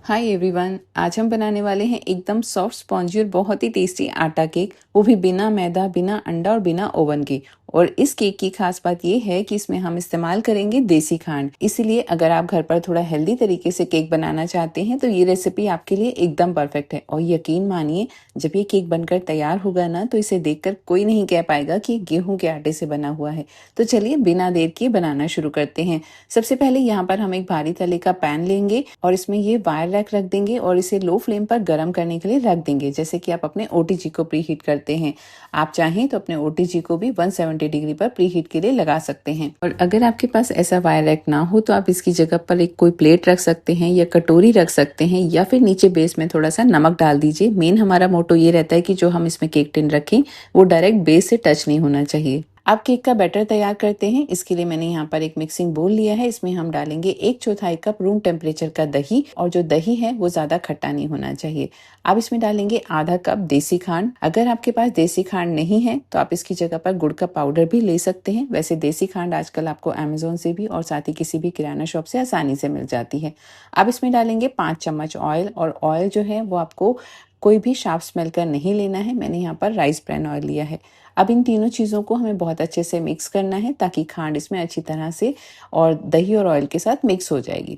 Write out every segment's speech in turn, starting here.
Hi everyone, आज हम बनाने वाले हैं एकदम सॉफ्ट स्पॉन्जी और बहुत ही टेस्टी आटा केक, वो भी बिना मैदा, बिना अंडा और बिना ओवन के। और इस केक की खास बात ये है कि इसमें हम इस्तेमाल करेंगे देसी खांड। इसीलिए अगर आप घर पर थोड़ा हेल्दी तरीके से केक बनाना चाहते हैं तो ये रेसिपी आपके लिए एकदम परफेक्ट है। और यकीन मानिए, जब ये केक बनकर तैयार होगा ना तो इसे देखकर कोई नहीं कह पाएगा कि गेहूं के आटे से बना हुआ है। तो चलिए बिना देर किए बनाना शुरू करते हैं। सबसे पहले यहाँ पर हम एक भारी तले का पैन लेंगे और इसमें ये वायर रैक रख देंगे और इसे लो फ्लेम पर गर्म करने के लिए रख देंगे, जैसे कि आप अपने ओटीजी को प्री हीट करते हैं। आप चाहें तो अपने ओटीजी को भी 170 डिग्री पर प्री हीट के लिए लगा सकते हैं। और अगर आपके पास ऐसा वायर रैक ना हो तो आप इसकी जगह पर एक कोई प्लेट रख सकते हैं या कटोरी रख सकते हैं, या फिर नीचे बेस में थोड़ा सा नमक डाल दीजिए। मेन हमारा मोटो ये रहता है कि जो हम इसमें केक टिन रखें वो डायरेक्ट बेस से टच नहीं होना चाहिए। अब केक का बैटर तैयार करते हैं। इसके लिए मैंने यहाँ पर एक मिक्सिंग बोल लिया है। इसमें हम डालेंगे 1/4 कप रूम टेम्परेचर का दही, और जो दही है वो ज्यादा खट्टा नहीं होना चाहिए। अब इसमें डालेंगे आधा कप देसी खांड। अगर आपके पास देसी खांड नहीं है तो आप इसकी जगह पर गुड़ का पाउडर भी ले सकते हैं। वैसे देसी खांड आजकल आपको अमेजोन से भी और साथ ही किसी भी किराना शॉप से आसानी से मिल जाती है। अब इसमें डालेंगे 5 चम्मच ऑयल, और ऑयल जो है वो आपको कोई भी शार्प स्मेल का नहीं लेना है। मैंने यहाँ पर राइस ब्रान ऑयल लिया है। अब इन तीनों चीज़ों को हमें बहुत अच्छे से मिक्स करना है ताकि खांड इसमें अच्छी तरह से और दही और ऑयल के साथ मिक्स हो जाएगी।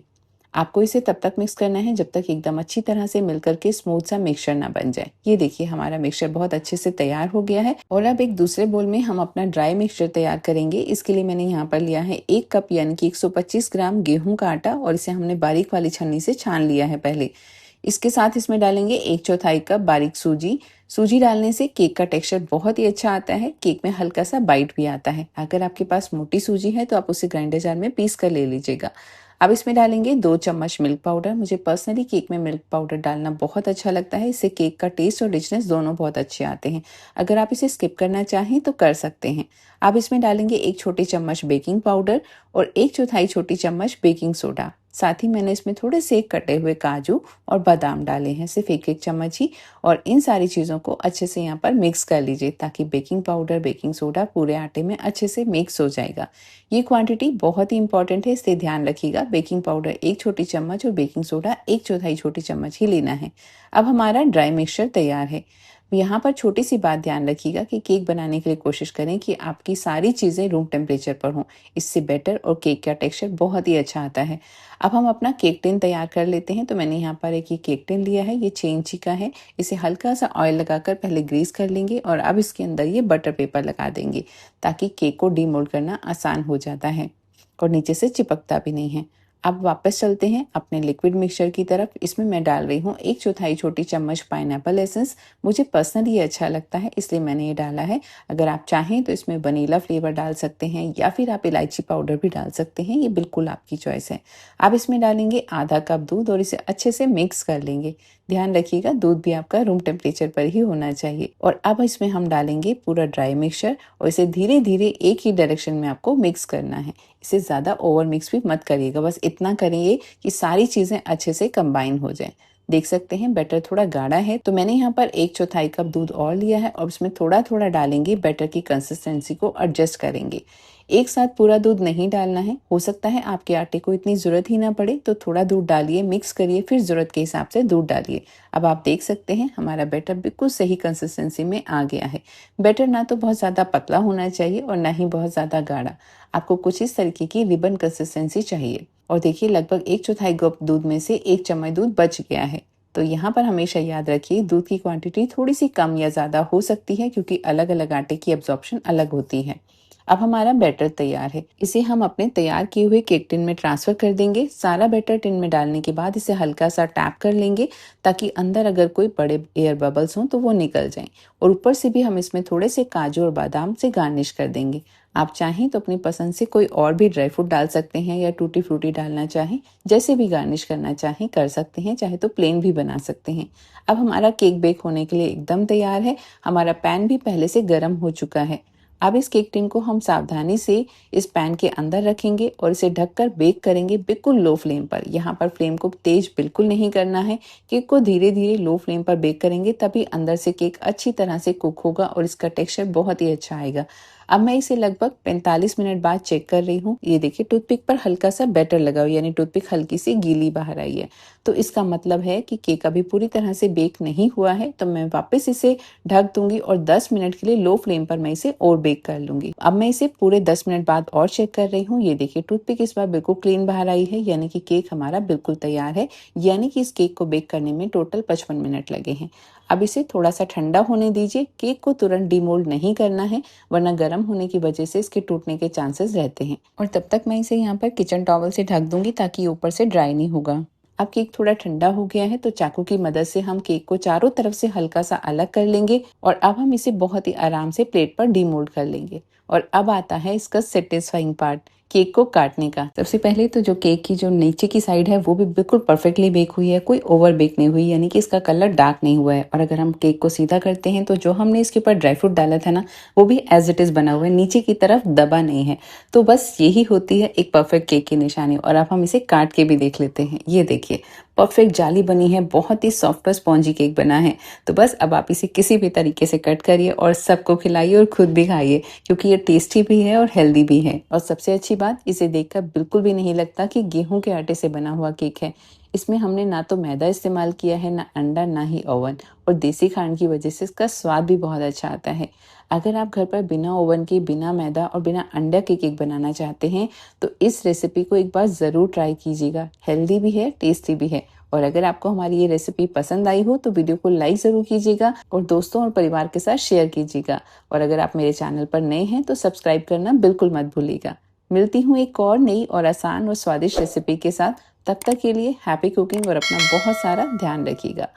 आपको इसे तब तक मिक्स करना है जब तक एकदम अच्छी तरह से मिलकर के स्मूथ सा मिक्सचर ना बन जाए। ये देखिए हमारा मिक्सचर बहुत अच्छे से तैयार हो गया है। और अब एक दूसरे बोल में हम अपना ड्राई मिक्सचर तैयार करेंगे। इसके लिए मैंने यहाँ पर लिया है 1 कप यानी कि 125 ग्राम गेहूं का आटा, और इसे हमने बारीक वाली छन्नी से छान लिया है पहले। इसके साथ इसमें डालेंगे 1/4 कप बारीक सूजी। सूजी डालने से केक का टेक्सचर बहुत ही अच्छा आता है। केक में हल्का सा बाइट भी आता है। अगर आपके पास मोटी सूजी है तो आप उसे ग्राइंडर जार में पीस कर ले लीजिएगा। अब इसमें डालेंगे 2 चम्मच मिल्क पाउडर। मुझे पर्सनली केक में मिल्क पाउडर डालना बहुत अच्छा लगता है। इससे केक का टेस्ट और रिचनेस दोनों बहुत अच्छे आते हैं। अगर आप इसे स्किप करना चाहें तो कर सकते हैं। अब इसमें डालेंगे 1 छोटी चम्मच बेकिंग पाउडर और 1/4 छोटी चम्मच बेकिंग सोडा। साथ ही मैंने इसमें थोड़े से कटे हुए काजू और बादाम डाले हैं, सिर्फ 1 चम्मच ही। और इन सारी चीज़ों को अच्छे से यहाँ पर मिक्स कर लीजिए ताकि बेकिंग पाउडर बेकिंग सोडा पूरे आटे में अच्छे से मिक्स हो जाएगा। ये क्वांटिटी बहुत ही इंपॉर्टेंट है, इसलिए ध्यान रखिएगा। बेकिंग पाउडर 1 छोटी चम्मच और बेकिंग सोडा 1/4 छोटी चम्मच ही लेना है। अब हमारा ड्राई मिक्सचर तैयार है। यहाँ पर छोटी सी बात ध्यान रखिएगा कि केक बनाने के लिए कोशिश करें कि आपकी सारी चीज़ें रूम टेम्परेचर पर हों। इससे बैटर और केक का टेक्सचर बहुत ही अच्छा आता है। अब हम अपना केक टिन तैयार कर लेते हैं। तो मैंने यहाँ पर एक ये केक टिन लिया है, ये 6 इंची का है। इसे हल्का सा ऑयल लगाकर पहले ग्रीस कर लेंगे और अब इसके अंदर ये बटर पेपर लगा देंगे ताकि केक को डीमोल्ड करना आसान हो जाता है और नीचे से चिपकता भी नहीं है। अब वापस चलते हैं अपने लिक्विड मिक्सचर की तरफ। इसमें मैं डाल रही हूँ 1/4 छोटी चम्मच पाइनएप्पल एसेंस। मुझे पर्सनली ये अच्छा लगता है इसलिए मैंने ये डाला है। अगर आप चाहें तो इसमें वनीला फ्लेवर डाल सकते हैं या फिर आप इलायची पाउडर भी डाल सकते हैं, ये बिल्कुल आपकी चॉइस है। अब इसमें डालेंगे आधा कप दूध और इसे अच्छे से मिक्स कर लेंगे। ध्यान रखिएगा दूध भी आपका रूम टेम्परेचर पर ही होना चाहिए। और अब इसमें हम डालेंगे पूरा ड्राई मिक्सचर और इसे धीरे धीरे एक ही डायरेक्शन में आपको मिक्स करना है। इसे ज़्यादा ओवर मिक्स भी मत करिएगा, बस इतना करिए कि सारी चीज़ें अच्छे से कंबाइन हो जाएं। देख सकते हैं बैटर थोड़ा गाढ़ा है, तो मैंने यहाँ पर 1/4 कप दूध और लिया है और इसमें थोड़ा थोड़ा डालेंगे। बैटर की कंसिस्टेंसी को एडजस्ट करेंगे। एक साथ पूरा दूध नहीं डालना है। हो सकता है आपके आटे को इतनी ज़रूरत ही ना पड़े, तो थोड़ा दूध डालिए, मिक्स करिए, फिर ज़रूरत के हिसाब से दूध डालिए। अब आप देख सकते हैं हमारा बैटर बिल्कुल सही कंसिस्टेंसी में आ गया है। बैटर ना तो बहुत ज़्यादा पतला होना चाहिए और ना ही बहुत ज़्यादा गाढ़ा। आपको कुछ इस तरीके की रिबन कंसिस्टेंसी चाहिए। और देखिए लगभग 1/4 कप दूध में से 1 चम्मच दूध बच गया है। तो यहाँ पर हमेशा याद रखिए दूध की क्वांटिटी थोड़ी सी कम या ज़्यादा हो सकती है क्योंकि अलग अलग आटे की एब्जॉर्प्शन अलग होती है। अब हमारा बैटर तैयार है। इसे हम अपने तैयार किए हुए केक टिन में ट्रांसफर कर देंगे। सारा बैटर टिन में डालने के बाद इसे हल्का सा टैप कर लेंगे ताकि अंदर अगर कोई बड़े एयर बबल्स हों तो वो निकल जाएं। और ऊपर से भी हम इसमें थोड़े से काजू और बादाम से गार्निश कर देंगे। आप चाहें तो अपनी पसंद से कोई और भी ड्राई फ्रूट डाल सकते हैं या टूटी फ्रूटी डालना चाहें, जैसे भी गार्निश करना चाहें कर सकते हैं, चाहे तो प्लेन भी बना सकते हैं। अब हमारा केक बेक होने के लिए एकदम तैयार है। हमारा पैन भी पहले से गर्म हो चुका है। अब इस केक टिन को हम सावधानी से इस पैन के अंदर रखेंगे और इसे ढककर बेक करेंगे बिल्कुल लो फ्लेम पर। यहाँ पर फ्लेम को तेज बिल्कुल नहीं करना है। केक को धीरे धीरे लो फ्लेम पर बेक करेंगे, तभी अंदर से केक अच्छी तरह से कुक होगा और इसका टेक्सचर बहुत ही अच्छा आएगा। अब मैं इसे लगभग 45 मिनट बाद चेक कर रही हूँ। ये देखिए टूथपिक पर हल्का सा बैटर लगा हुआ, यानी टूथपिक हल्की सी गीली बाहर आई है। तो इसका मतलब है कि केक अभी पूरी तरह से बेक नहीं हुआ है। तो मैं वापस इसे ढक दूंगी और 10 मिनट के लिए लो फ्लेम पर मैं इसे और बेक कर लूंगी। अब मैं इसे पूरे 10 मिनट बाद और चेक कर रही हूँ। ये देखिए टूथपिक इस बार बिल्कुल क्लीन बाहर आई है, यानी कि केक हमारा बिल्कुल तैयार है। यानी कि इस केक को बेक करने में टोटल 55 मिनट लगे हैं। अब इसे थोड़ा सा ठंडा होने दीजिए। केक को तुरंत डीमोल्ड नहीं करना है, वरना गर्म होने की वजह से इसके टूटने के चांसेस रहते हैं। और तब तक मैं इसे यहाँ पर किचन टॉवल से ढक दूंगी ताकि ऊपर से ड्राई नहीं होगा। अब केक थोड़ा ठंडा हो गया है, तो चाकू की मदद से हम केक को चारों तरफ से हल्का सा अलग कर लेंगे और अब हम इसे बहुत ही आराम से प्लेट पर डीमोल्ड कर लेंगे। और अब आता है इसका सेटिस्फाइंग पार्ट, केक को काटने का। सबसे पहले तो जो केक की जो नीचे की साइड है वो भी बिल्कुल परफेक्टली बेक हुई है, कोई ओवर बेक नहीं हुई, यानी कि इसका कलर डार्क नहीं हुआ है। और अगर हम केक को सीधा करते हैं तो जो हमने इसके ऊपर ड्राई फ्रूट डाला था ना, वो भी एज इट इज बना हुआ है, नीचे की तरफ दबा नहीं है। तो बस यही होती है एक परफेक्ट केक की निशानी। और अब हम इसे काट के भी देख लेते हैं। ये देखिए परफेक्ट जाली बनी है, बहुत ही सॉफ्ट और स्पॉन्जी केक बना है। तो बस अब आप इसे किसी भी तरीके से कट करिए और सबको खिलाइए और खुद भी खाइए, क्योंकि ये टेस्टी भी है और हेल्दी भी है। और सबसे अच्छी बात, इसे देखकर बिल्कुल भी नहीं लगता कि गेहूं के आटे से बना हुआ केक है। इसमें हमने ना तो मैदा इस्तेमाल किया है, ना अंडा, ना ही ओवन। और देसी खांड की वजह से इसका स्वाद भी बहुत अच्छा आता है। अगर आप घर पर बिना ओवन के, बिना मैदा और बिना अंडा के केक बनाना चाहते हैं तो इस रेसिपी को एक बार ज़रूर ट्राई कीजिएगा। हेल्दी भी है, टेस्टी भी है। और अगर आपको हमारी ये रेसिपी पसंद आई हो तो वीडियो को लाइक ज़रूर कीजिएगा और दोस्तों और परिवार के साथ शेयर कीजिएगा। और अगर आप मेरे चैनल पर नए हैं तो सब्सक्राइब करना बिल्कुल मत भूलिएगा। मिलती हूँ एक और नई और आसान और स्वादिष्ट रेसिपी के साथ। तब तक के लिए हैप्पी कुकिंग और अपना बहुत सारा ध्यान रखिएगा।